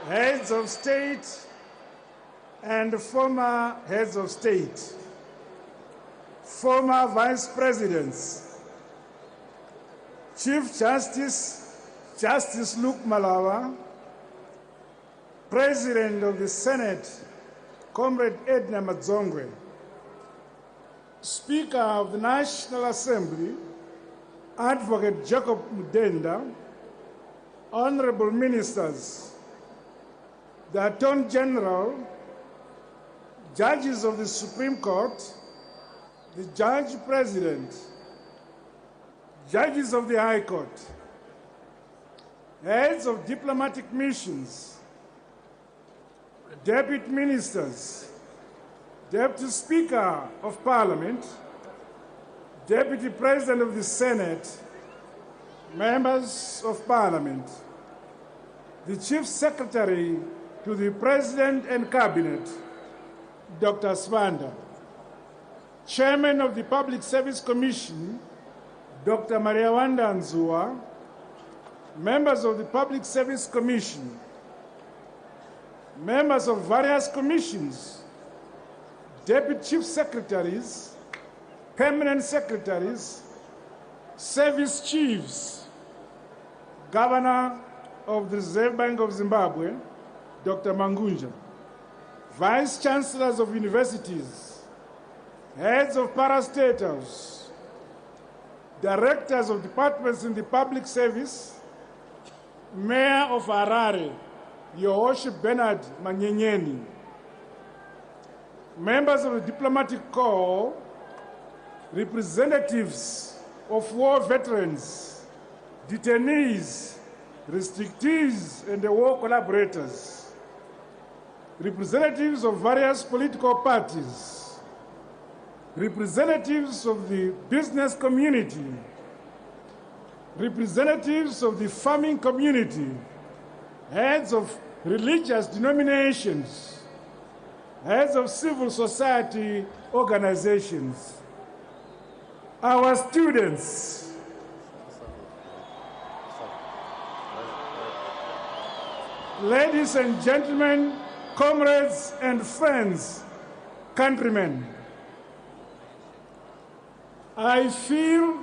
heads of state and former heads of state, former vice presidents, Chief Justice Luke Malawa, President of the Senate, Comrade Edna Madzongwe, Speaker of the National Assembly, Advocate Jacob Mudenda, Honorable Ministers, the Attorney General, Judges of the Supreme Court, the Judge President, Judges of the High Court, Heads of diplomatic missions, Deputy Ministers, Deputy Speaker of Parliament, Deputy President of the Senate, Members of Parliament, the Chief Secretary to the President and Cabinet, Dr. Svanda, Chairman of the Public Service Commission, Dr. Mariawanda Nzua, members of the Public Service Commission, members of various commissions, Deputy Chief Secretaries, Permanent Secretaries, Service Chiefs, Governor of the Reserve Bank of Zimbabwe, Dr. Mangunja, Vice Chancellors of universities, heads of parastatals, directors of departments in the public service, Mayor of Harare, Your Worship Bernard Manyenyeni, members of the diplomatic corps, representatives of war veterans, detainees, restrictees, and the war collaborators, representatives of various political parties, representatives of the business community, representatives of the farming community, heads of religious denominations, heads of civil society organizations, our students, ladies and gentlemen, comrades and friends, countrymen, I feel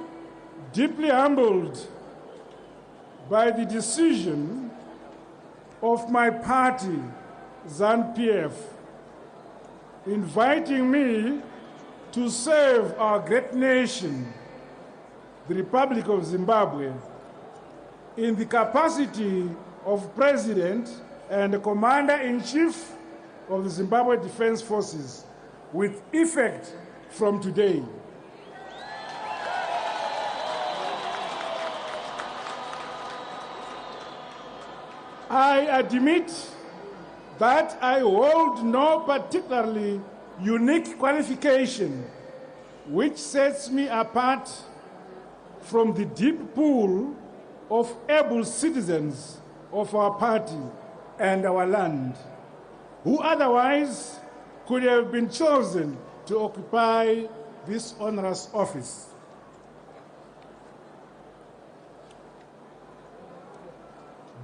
deeply humbled by the decision of my party, ZANU-PF, inviting me to serve our great nation, the Republic of Zimbabwe, in the capacity of President and Commander-in-Chief of the Zimbabwe Defense Forces, with effect from today. I admit that I hold no particularly unique qualification which sets me apart from the deep pool of able citizens of our party and our land, who otherwise could have been chosen to occupy this onerous office.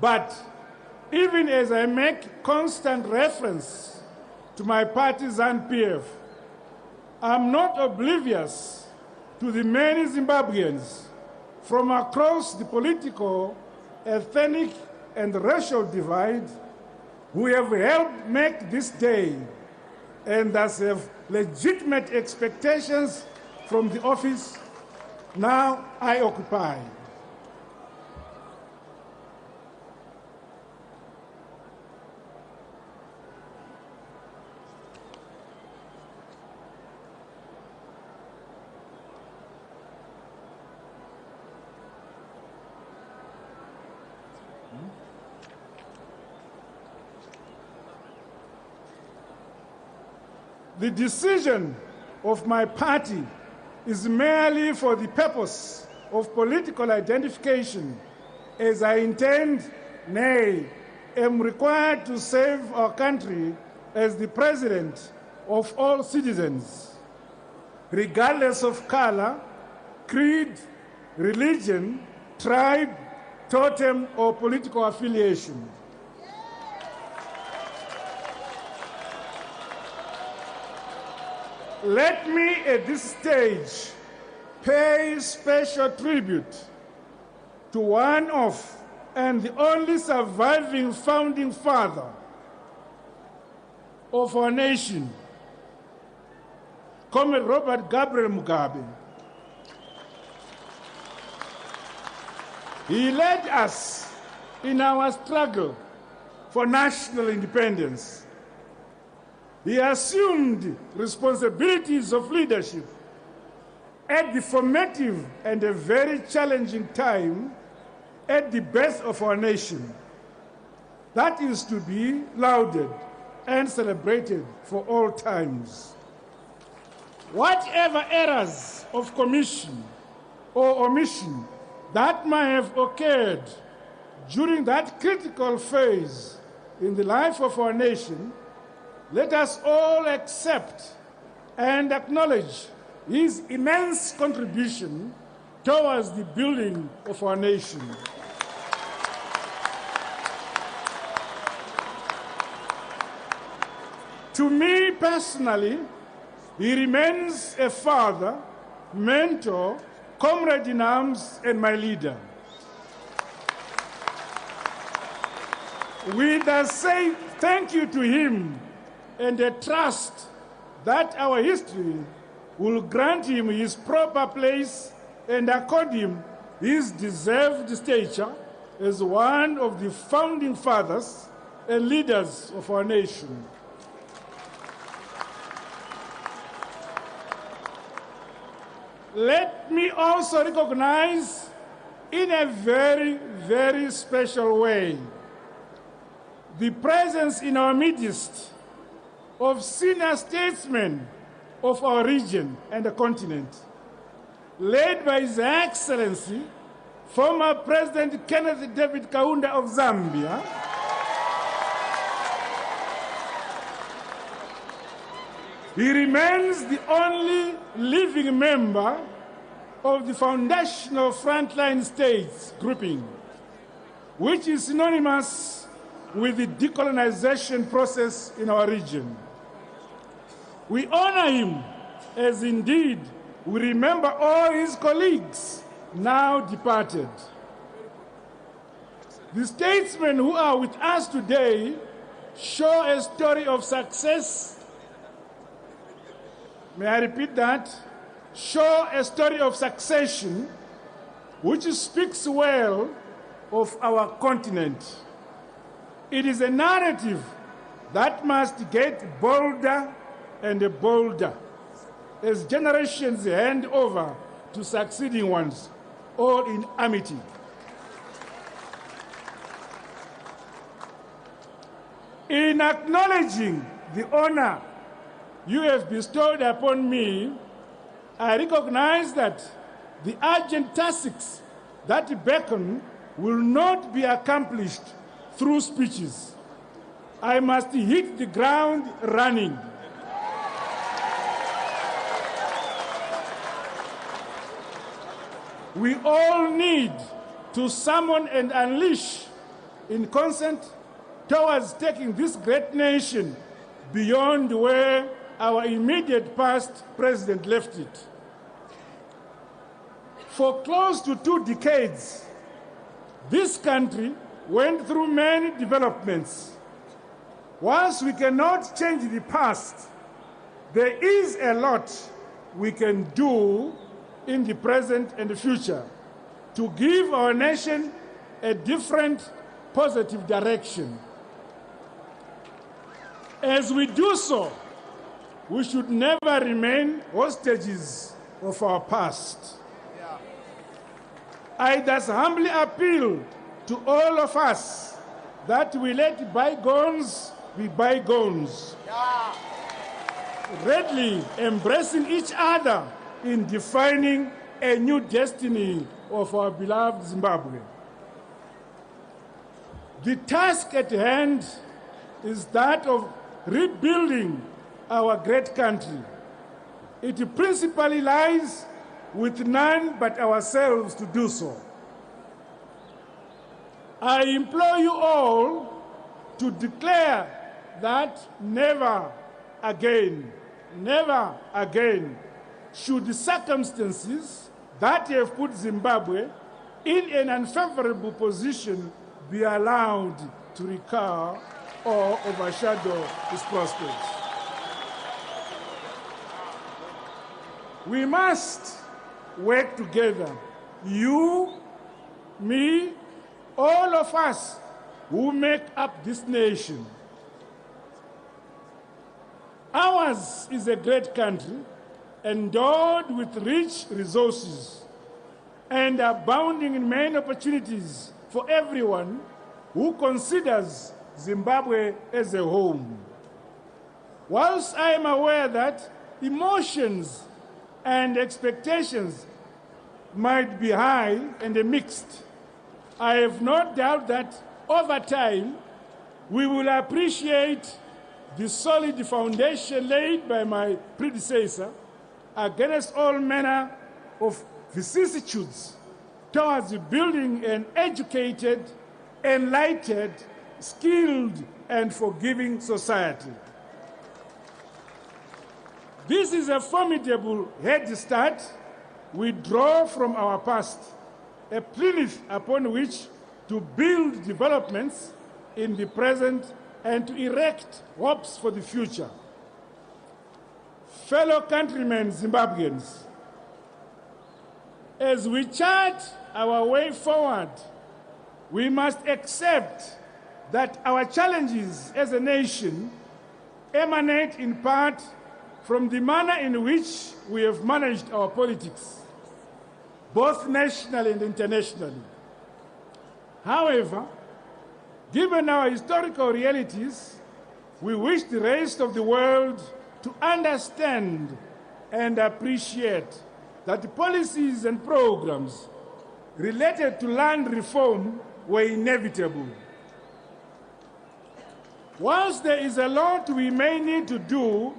But even as I make constant reference to my party ZANU-PF, I'm not oblivious to the many Zimbabweans from across the political, ethnic, and racial divide who have helped make this day and thus have legitimate expectations from the office now I occupy. The decision of my party is merely for the purpose of political identification, as I intend, nay, am required to serve our country as the president of all citizens, regardless of color, creed, religion, tribe, totem, or political affiliation. Let me at this stage pay special tribute to one of and the only surviving founding father of our nation, Comrade Robert Gabriel Mugabe. He led us in our struggle for national independence. He assumed responsibilities of leadership at the formative and a very challenging time at the birth of our nation. That is to be lauded and celebrated for all times. Whatever errors of commission or omission that might have occurred during that critical phase in the life of our nation, let us all accept and acknowledge his immense contribution towards the building of our nation. To me personally, he remains a father, mentor, comrade in arms, and my leader. We thus say thank you to him and a trust that our history will grant him his proper place and accord him his deserved stature as one of the founding fathers and leaders of our nation. Let me also recognize in a very, very special way the presence in our midst of senior statesmen of our region and the continent, led by His Excellency, former President Kenneth David Kaunda of Zambia, he remains the only living member of the foundational frontline states grouping, which is synonymous with the decolonization process in our region. We honor him as indeed we remember all his colleagues now departed. The statesmen who are with us today show a story of success. May I repeat that? Show a story of succession which speaks well of our continent. It is a narrative that must get bolder and bolder as generations hand over to succeeding ones, all in amity. In acknowledging the honor you have bestowed upon me, I recognize that the urgent tasks that beckon will not be accomplished through speeches. I must hit the ground running. We all need to summon and unleash in consent towards taking this great nation beyond where our immediate past president left it. For close to 2 decades, this country went through many developments. Whilst we cannot change the past, there is a lot we can do in the present and the future to give our nation a different, positive direction. As we do so, we should never remain hostages of our past. I thus humbly appeal to all of us that we let bygones be bygones, readily embracing each other in defining a new destiny of our beloved Zimbabwe. The task at hand is that of rebuilding our great country. It principally lies with none but ourselves to do so. I implore you all to declare that never again never again should the circumstances that have put Zimbabwe in an unfavorable position be allowed to recur or overshadow its prospects. We must work together, you, me, all of us who make up this nation. Ours is a great country, endowed with rich resources and abounding in many opportunities for everyone who considers Zimbabwe as a home. Whilst I am aware that emotions and expectations might be high and mixed, I have no doubt that over time we will appreciate the solid foundation laid by my predecessor against all manner of vicissitudes towards building an educated, enlightened, skilled, and forgiving society. This is a formidable head start we draw from our past, a plinth upon which to build developments in the present and to erect hopes for the future. Fellow countrymen Zimbabweans, as we chart our way forward, we must accept that our challenges as a nation emanate in part from the manner in which we have managed our politics, both nationally and internationally. However, given our historical realities, we wish the rest of the world to understand and appreciate that the policies and programs related to land reform were inevitable. Whilst there is a lot we may need to do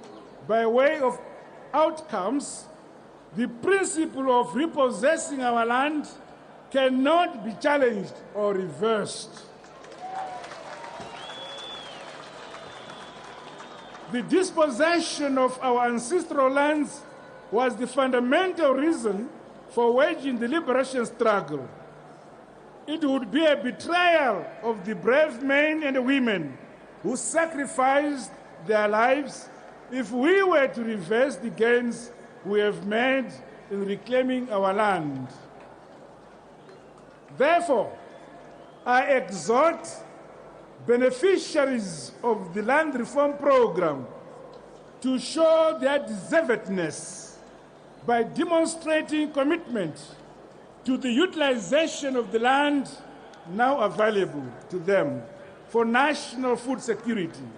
by way of outcomes, the principle of repossessing our land cannot be challenged or reversed. The dispossession of our ancestral lands was the fundamental reason for waging the liberation struggle. It would be a betrayal of the brave men and women who sacrificed their lives if we were to reverse the gains we have made in reclaiming our land. Therefore, I exhort beneficiaries of the land reform program to show their deservedness by demonstrating commitment to the utilization of the land now available to them for national food security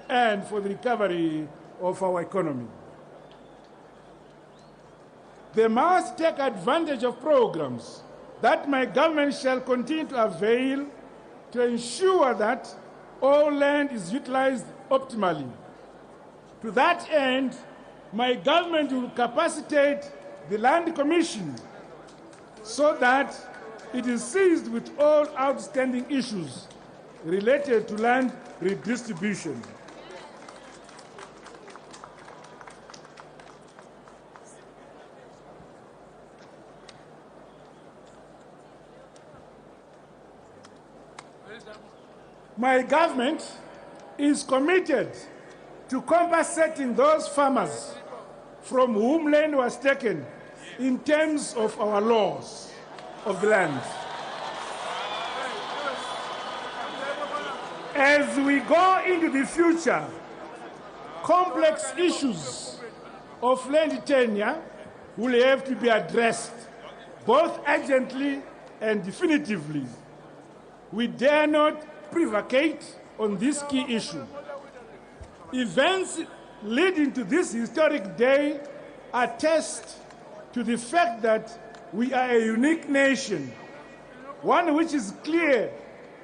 and for the recovery of our economy. They must take advantage of programs that my government shall continue to avail to ensure that all land is utilized optimally. To that end, my government will capacitate the Land Commission so that it is seized with all outstanding issues related to land redistribution. My government is committed to compensating those farmers from whom land was taken in terms of our laws of the land. As we go into the future, complex issues of land tenure will have to be addressed, both urgently and definitively. We dare not prevaricate on this key issue. Events leading to this historic day attest to the fact that we are a unique nation, one which is clear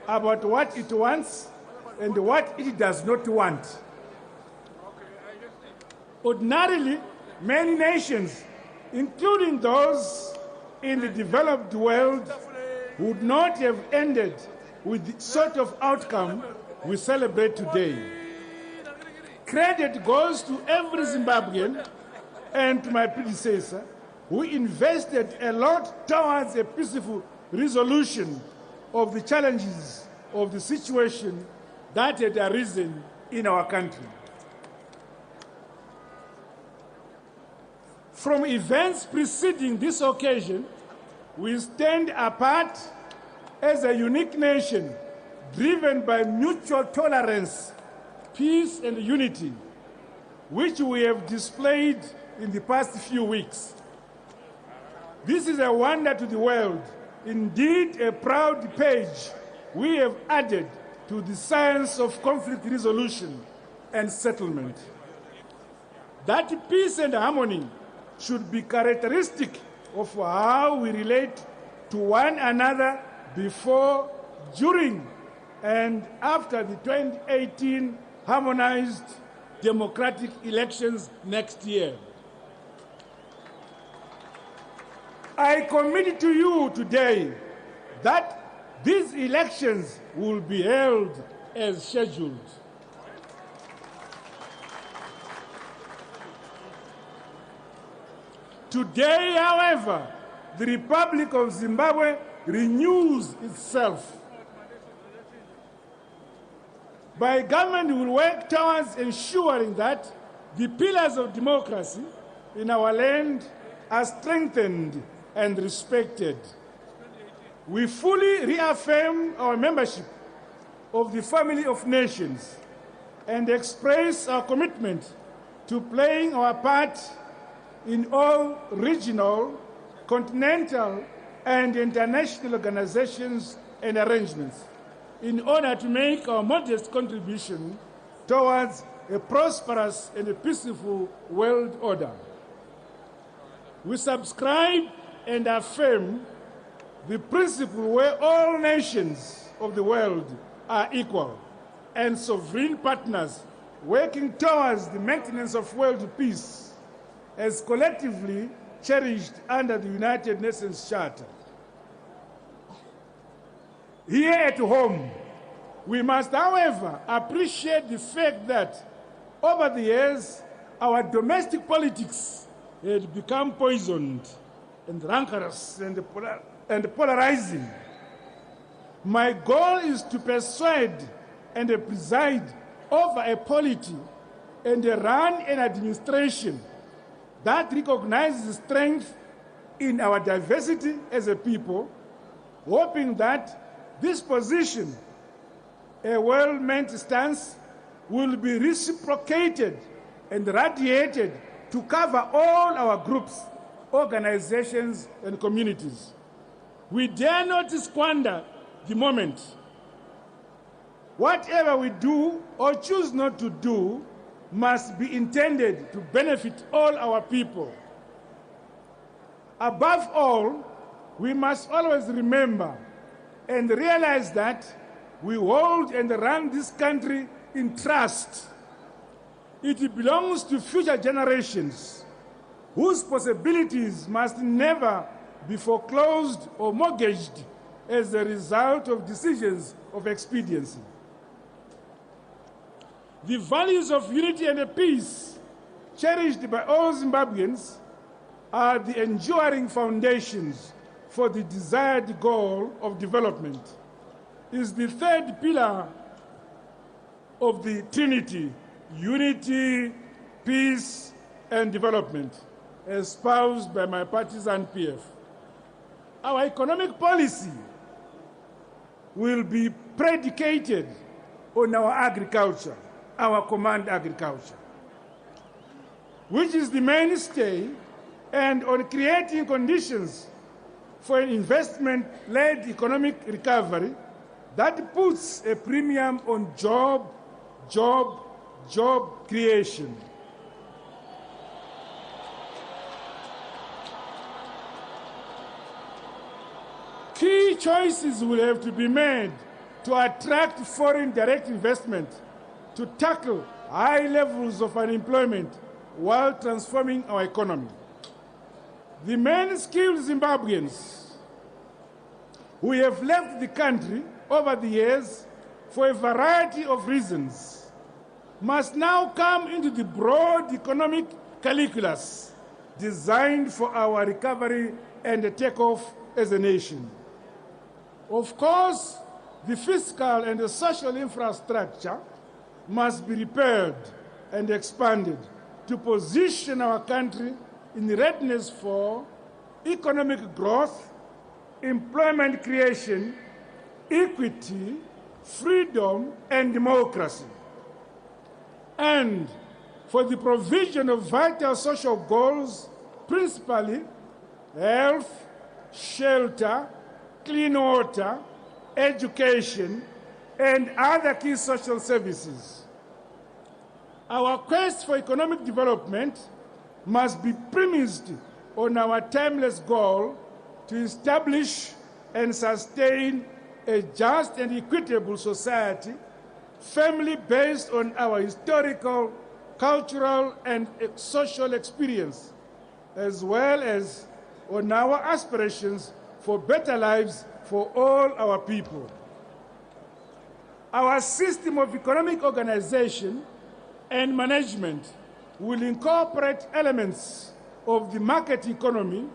about what it wants and what it does not want. Ordinarily, many nations, including those in the developed world, would not have ended with the sort of outcome we celebrate today. Credit goes to every Zimbabwean and to my predecessor who invested a lot towards a peaceful resolution of the challenges of the situation that had arisen in our country. From events preceding this occasion, we stand apart as a unique nation driven by mutual tolerance, peace, and unity, which we have displayed in the past few weeks. This is a wonder to the world, indeed a proud page we have added to the science of conflict resolution and settlement. That peace and harmony should be characteristic of how we relate to one another before, during, and after the 2018 harmonized democratic elections next year. I commit to you today that these elections will be held as scheduled. Today, however, the Republic of Zimbabwe renews itself. My government will work towards ensuring that the pillars of democracy in our land are strengthened and respected. We fully reaffirm our membership of the family of nations and express our commitment to playing our part in all regional, continental, and international organizations and arrangements in order to make our modest contribution towards a prosperous and a peaceful world order. We subscribe and affirm the principle where all nations of the world are equal and sovereign partners working towards the maintenance of world peace as collectively cherished under the United Nations Charter. Here at home, we must, however, appreciate the fact that over the years, our domestic politics had become poisoned and rancorous and polarizing. My goal is to persuade and preside over a polity and run an administration that recognizes strength in our diversity as a people, hoping that this position, a well-meant stance, will be reciprocated and radiated to cover all our groups, organizations, and communities. We dare not squander the moment. Whatever we do or choose not to do must be intended to benefit all our people. Above all, we must always remember and realize that we hold and run this country in trust. It belongs to future generations whose possibilities must never be foreclosed or mortgaged as a result of decisions of expediency. The values of unity and peace cherished by all Zimbabweans are the enduring foundations for the desired goal of development. Is the third pillar of the Trinity: unity, peace, and development, espoused by my partisan PF. Our economic policy will be predicated on our agriculture, our command agriculture, which is the mainstay, and on creating conditions for an investment-led economic recovery that puts a premium on job creation. Key choices will have to be made to attract foreign direct investment, to tackle high levels of unemployment while transforming our economy. The many skilled Zimbabweans who have left the country over the years for a variety of reasons must now come into the broad economic calculus designed for our recovery and takeoff as a nation. Of course, the fiscal and the social infrastructure must be repaired and expanded to position our country in readiness for economic growth, employment creation, equity, freedom, and democracy, and for the provision of vital social goals, principally health, shelter, clean water, education, and other key social services. Our quest for economic development must be premised on our timeless goal to establish and sustain a just and equitable society, firmly based on our historical, cultural, and social experience, as well as on our aspirations for better lives for all our people. Our system of economic organization and management will incorporate elements of the market economy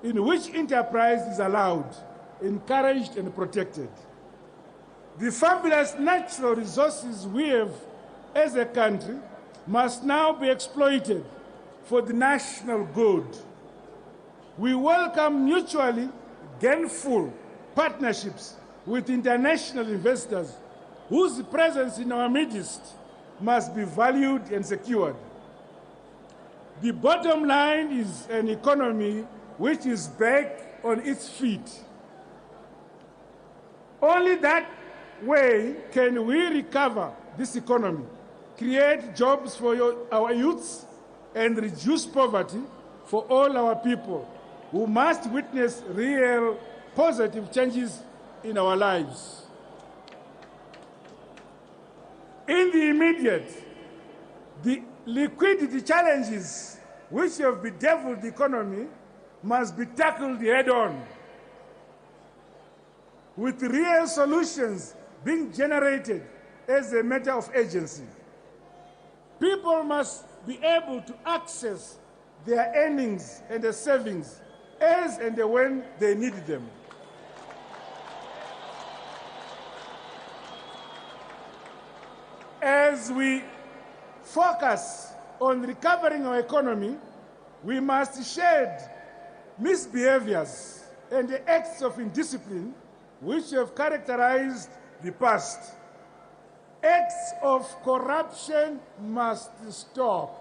in which enterprise is allowed, encouraged, and protected. The fabulous natural resources we have as a country must now be exploited for the national good. We welcome mutually gainful partnerships with international investors whose presence in our midst must be valued and secured. The bottom line is an economy which is back on its feet. Only that way can we recover this economy, create jobs for our youths, and reduce poverty for all our people who must witness real positive changes in our lives. In the immediate, the liquidity challenges which have bedeviled the economy must be tackled head-on, with real solutions being generated as a matter of urgency. People must be able to access their earnings and their savings as and when they need them. As we focus on recovering our economy, we must shed misbehaviors and the acts of indiscipline which have characterized the past. Acts of corruption must stop.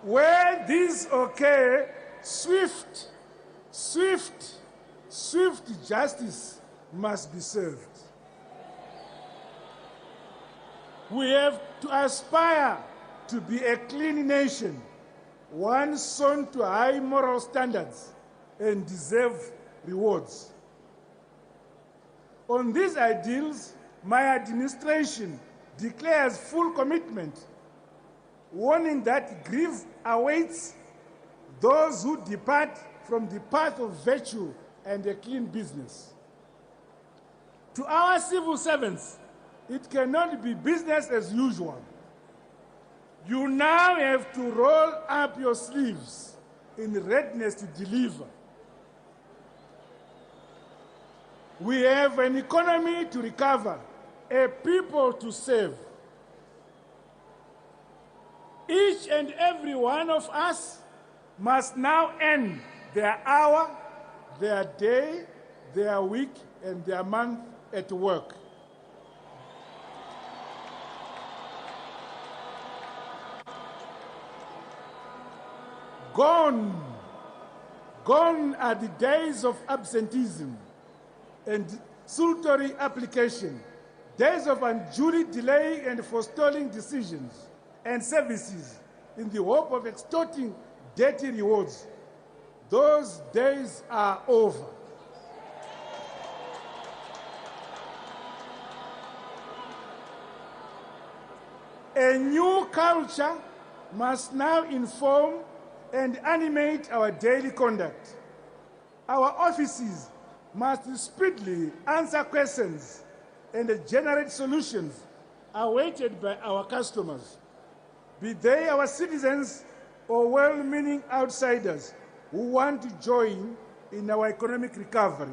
Where these occur, swift justice must be served. We have to aspire to be a clean nation, one sown to high moral standards and deserve rewards. On these ideals, my administration declares full commitment, warning that grief awaits those who depart from the path of virtue and a clean business. To our civil servants, it cannot be business as usual. You now have to roll up your sleeves in readiness to deliver. We have an economy to recover, a people to save. Each and every one of us must now end their hour, their day, their week, and their month at work. Gone are the days of absenteeism and salutary application, days of unduly delay and forestalling decisions and services in the hope of extorting dirty rewards. Those days are over. A new culture must now inform and animate our daily conduct. Our offices must speedily answer questions and generate solutions awaited by our customers, be they our citizens or well-meaning outsiders who want to join in our economic recovery.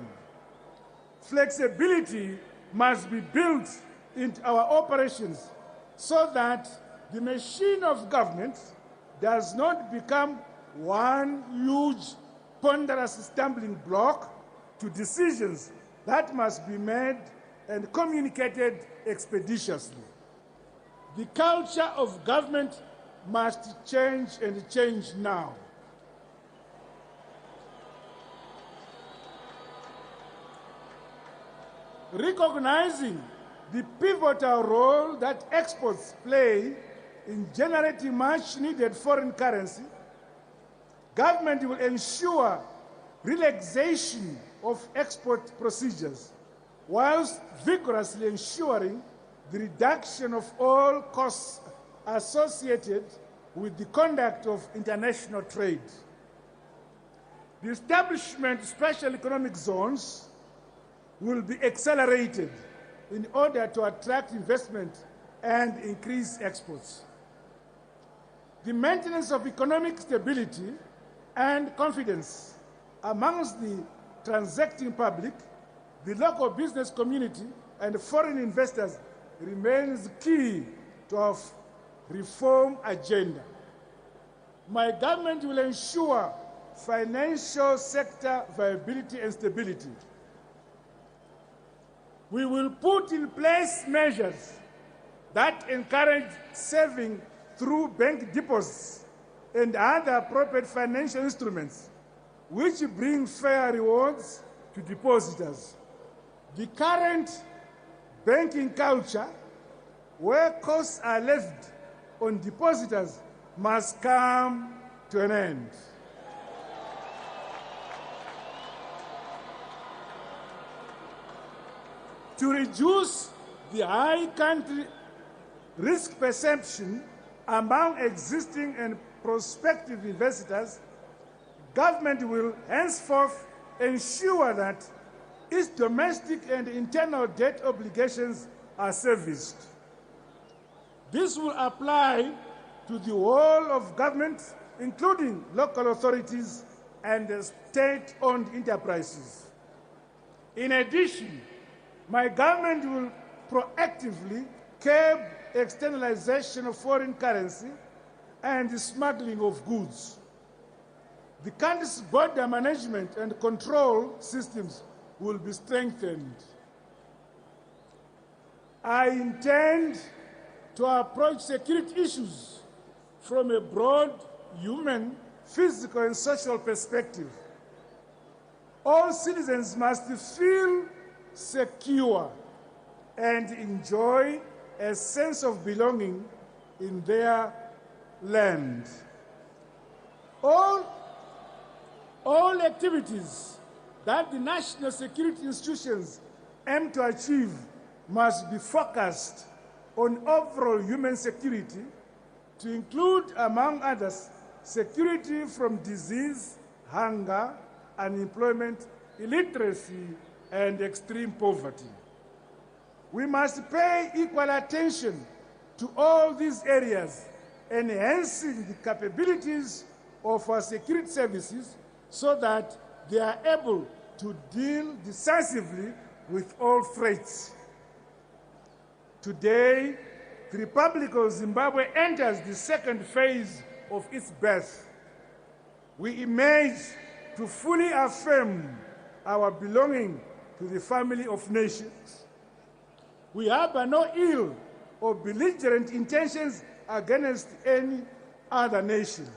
Flexibility must be built into our operations so that the machine of government does not become one huge, ponderous stumbling block to decisions that must be made and communicated expeditiously. The culture of government must change, and change now. Recognizing the pivotal role that exports play in generating much-needed foreign currency, government will ensure relaxation of export procedures, whilst vigorously ensuring the reduction of all costs associated with the conduct of international trade. The establishment of special economic zones will be accelerated in order to attract investment and increase exports. The maintenance of economic stability and confidence amongst the transacting public, the local business community, and foreign investors remains key to our reform agenda. My government will ensure financial sector viability and stability. We will put in place measures that encourage saving through bank deposits and other appropriate financial instruments, which bring fair rewards to depositors. The current banking culture, where costs are levied on depositors, must come to an end. To reduce the high country risk perception among existing and prospective investors, government will henceforth ensure that its domestic and internal debt obligations are serviced. This will apply to the whole of government, including local authorities and state-owned enterprises. In addition, my government will proactively curb externalization of foreign currency and the smuggling of goods. The country's border management and control systems will be strengthened. I intend to approach security issues from a broad human, physical, and social perspective. All citizens must feel secure and enjoy a sense of belonging in their land. All activities that the national security institutions aim to achieve must be focused on overall human security, to include, among others, security from disease, hunger, unemployment, illiteracy, and extreme poverty. We must pay equal attention to all these areas, enhancing the capabilities of our security services so that they are able to deal decisively with all threats. Today, the Republic of Zimbabwe enters the second phase of its birth. We emerge to fully affirm our belonging to the family of nations. We harbor no ill or belligerent intentions against any other nation.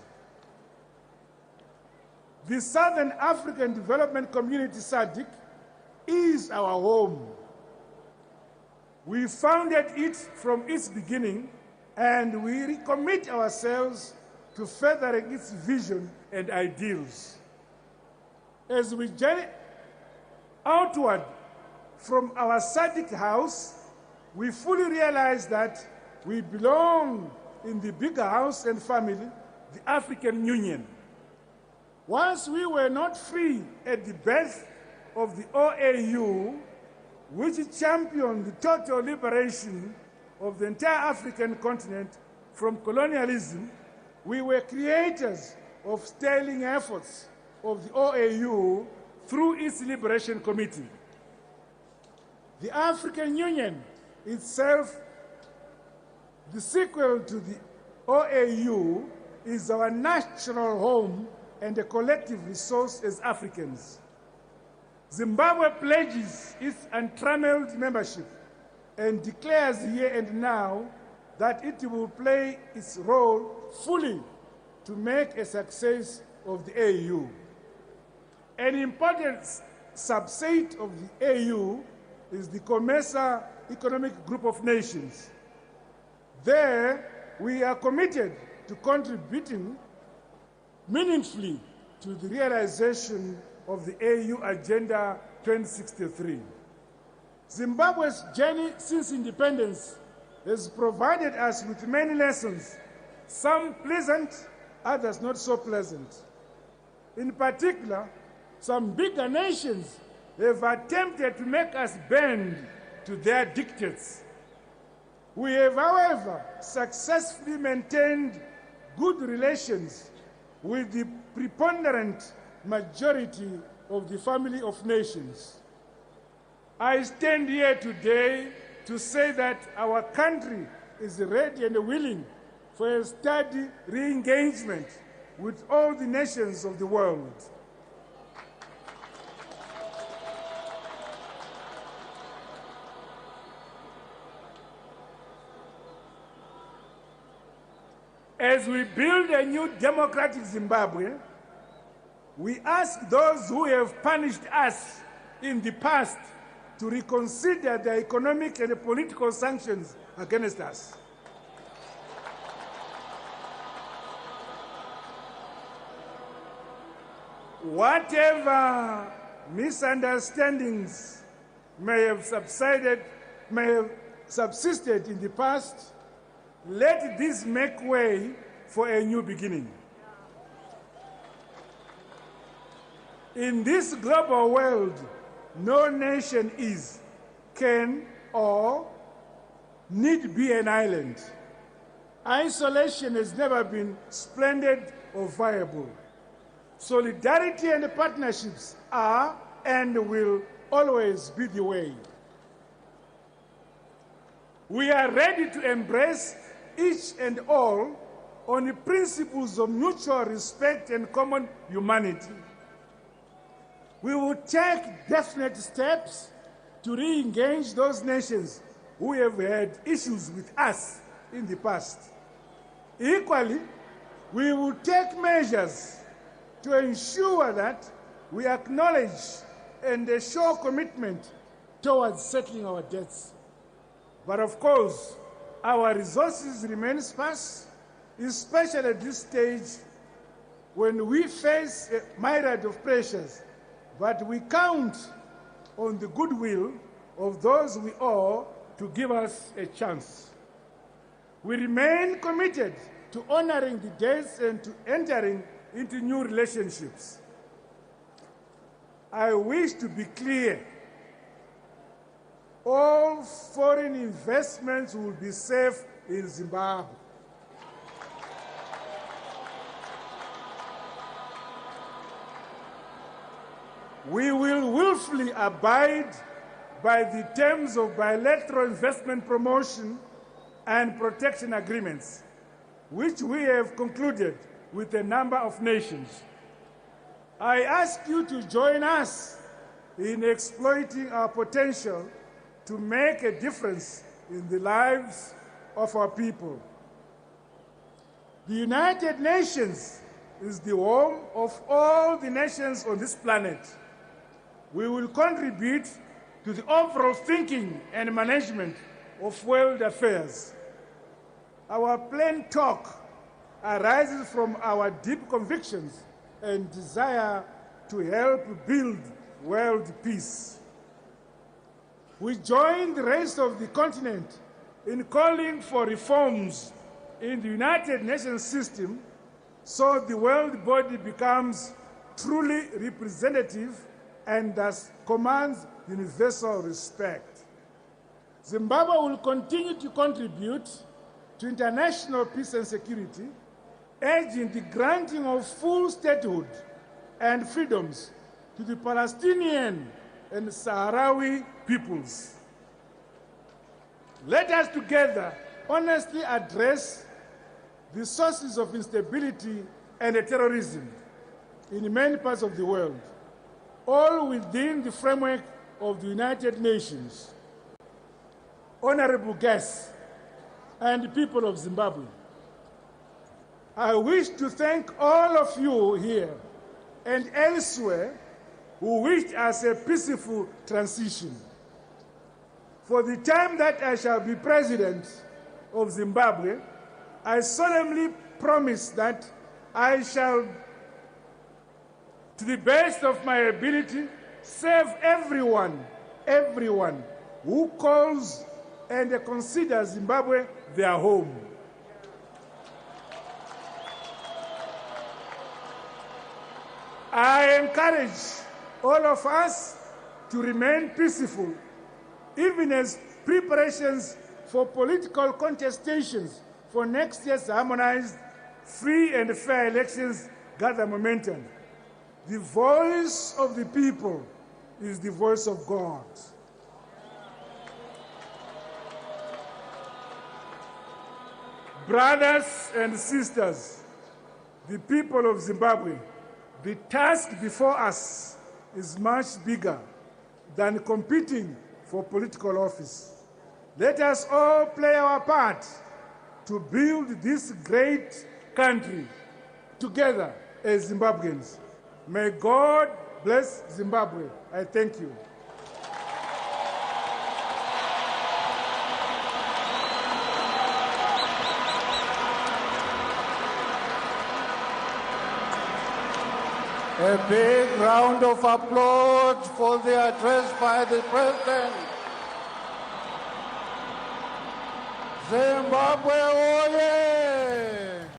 The Southern African Development Community, SADC, is our home. We founded it from its beginning, and we recommit ourselves to furthering its vision and ideals. As we journey outward from our SADC house, we fully realize that we belong in the bigger house and family, the African Union. Once we were not free at the birth of the OAU, which championed the total liberation of the entire African continent from colonialism, we were creators of sterling efforts of the OAU through its Liberation Committee. The African Union itself, the sequel to the OAU, is our natural home and a collective resource as Africans. Zimbabwe pledges its untrammeled membership and declares here and now that it will play its role fully to make a success of the AU. An important subset of the AU is the COMESA Economic Group of Nations. There, we are committed to contributing meaningfully to the realization of the AU Agenda 2063. Zimbabwe's journey since independence has provided us with many lessons, some pleasant, others not so pleasant. In particular, some bigger nations have attempted to make us bend to their dictates. We have, however, successfully maintained good relations with the preponderant majority of the family of nations. I stand here today to say that our country is ready and willing for a steady re-engagement with all the nations of the world. As we build a new democratic Zimbabwe, we ask those who have punished us in the past to reconsider their economic and political sanctions against us. Whatever misunderstandings may have subsisted in the past, let this make way for a new beginning. In this global world, no nation is, can, or need be an island. Isolation has never been splendid or viable. Solidarity and partnerships are and will always be the way. We are ready to embrace each and all on the principles of mutual respect and common humanity. We will take definite steps to re-engage those nations who have had issues with us in the past. Equally, we will take measures to ensure that we acknowledge and show commitment towards settling our debts. But of course, our resources remain sparse, especially at this stage when we face a myriad of pressures. But we count on the goodwill of those we owe to give us a chance. We remain committed to honoring the dates and to entering into new relationships. I wish to be clear. All foreign investments will be safe in Zimbabwe. We will willfully abide by the terms of bilateral investment promotion and protection agreements, which we have concluded with a number of nations. I ask you to join us in exploiting our potential to make a difference in the lives of our people. The United Nations is the home of all the nations on this planet. We will contribute to the overall thinking and management of world affairs. Our plain talk arises from our deep convictions and desire to help build world peace. We join the rest of the continent in calling for reforms in the United Nations system so the world body becomes truly representative and thus commands universal respect. Zimbabwe will continue to contribute to international peace and security, urging the granting of full statehood and freedoms to the Palestinian and Sahrawi peoples. Let us together honestly address the sources of instability and terrorism in many parts of the world, all within the framework of the United Nations. Honorable guests and people of Zimbabwe, I wish to thank all of you here and elsewhere who wished us a peaceful transition. For the time that I shall be president of Zimbabwe, I solemnly promise that I shall, to the best of my ability, serve everyone who calls and considers Zimbabwe their home. I encourage all of us to remain peaceful, even as preparations for political contestations for next year's harmonized, free and fair elections gather momentum. The voice of the people is the voice of God. Brothers and sisters, the people of Zimbabwe, the task before us is much bigger than competing for political office. Let us all play our part to build this great country together as Zimbabweans. May God bless Zimbabwe. I thank you. A big round of applause for the address by the President. Zimbabwe, oye!